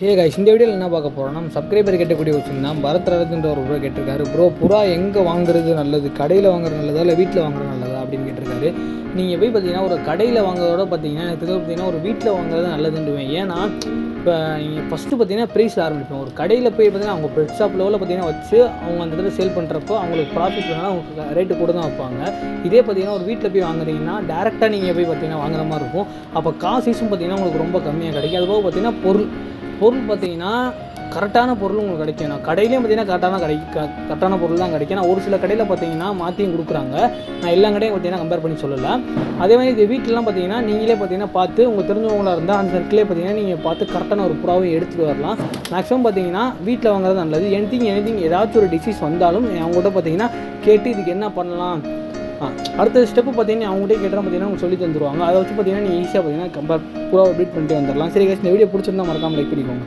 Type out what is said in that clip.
Hey guys, இந்த வீடியோவில் என்ன பார்க்க போகிறோம், நம்ம சப்ஸ்கிரைபர் கேட்டக்கூடிய வச்சுருந்தா பரத்ரத்ன்ற ஒரு ப்ரோ கேட்டிருக்காரு. ப்ரோ, புறா எங்கே வாங்குறது நல்லது, கடையில் வாங்குறது நல்லதா இல்லை வீட்டில் வாங்குறது நல்லதா அப்படின்னு கேட்டிருக்காரு. நீங்கள் போய் பார்த்தீங்கன்னா ஒரு கடையில் வாங்குறதோட பார்த்தீங்கன்னா எனக்கு பார்த்தீங்கன்னா ஒரு வீட்டில் வாங்குறது நல்லதுன்றுவேன். ஏன்னா இப்போ நீங்கள் ஃபஸ்ட்டு பார்த்தீங்கன்னா ப்ரைஸ் ஆரம்பிப்போம். ஒரு கடையில் போய் பார்த்தீங்கன்னா அவங்க பெட் ஷாப் லெவலில் பார்த்தீங்கன்னா வச்சு அவங்க அந்த இடத்துல சேல் பண்ணுறப்போ அவங்களுக்கு ப்ராஃபிட் பண்ணால் அவங்க ரேட்டு கூட தான் வைப்பாங்க. இதே பார்த்தீங்கன்னா ஒரு வீட்டில் போய் வாங்குறீங்கன்னா டேரெக்டாக நீங்கள் போய் பார்த்தீங்கன்னா வாங்குற மாதிரி இருக்கும். அப்போ காசும் பார்த்தீங்கன்னா உங்களுக்கு ரொம்ப கம்மியாக கிடைக்கும். அதுபோக பார்த்தீங்கன்னா பொருள் பார்த்தீங்கன்னா கரெக்டான பொருள் உங்களுக்கு கிடைக்கும். நான் கடையிலையும் பார்த்தீங்கன்னா கரெக்டான பொருள் தான் கிடைக்கும். நான் ஒரு சில கடையில் பார்த்தீங்கன்னா மாற்றியும் கொடுக்குறாங்க. நான் எல்லா கடையும் பார்த்தீங்கன்னா கம்பேர் பண்ணி சொல்லலை. அதே மாதிரி இது வீட்டிலலாம் பார்த்தீங்கன்னா நீங்களே பார்த்தீங்கன்னா பார்த்து உங்கள் தெரிஞ்சவங்களாக இருந்தால் அந்த சர்க்கிளே பார்த்தீங்கன்னா நீங்கள் பார்த்து கரெக்டான ஒரு புறாவை எடுத்துகிட்டு வரலாம். மேக்ஸிமம் பார்த்தீங்கன்னா வீட்டில் வாங்குறது நல்லது. எனிதிங் ஏதாச்சும் ஒரு டிசீஸ் வந்தாலும் அவங்கள்ட்ட பார்த்தீங்கன்னா கேட்டு இதுக்கு என்ன பண்ணலாம், அடுத்த ஸ்டெப்பு பார்த்தீங்கன்னா அவங்ககிட்ட கேட்டால் பார்த்தீங்கன்னா அவங்க சொல்லி தந்துடுவாங்க. அதை வச்சு பார்த்தீங்கன்னா நீங்கள் ஈஸியாக பார்த்தீங்கன்னா புறாவை ப்ரீட் பண்ணிட்டு வந்துடலாம். சரி guys, இந்த வீடியோ பிடிச்சிருந்தா மறக்காமல் லைக் பண்ணிக்கோங்க.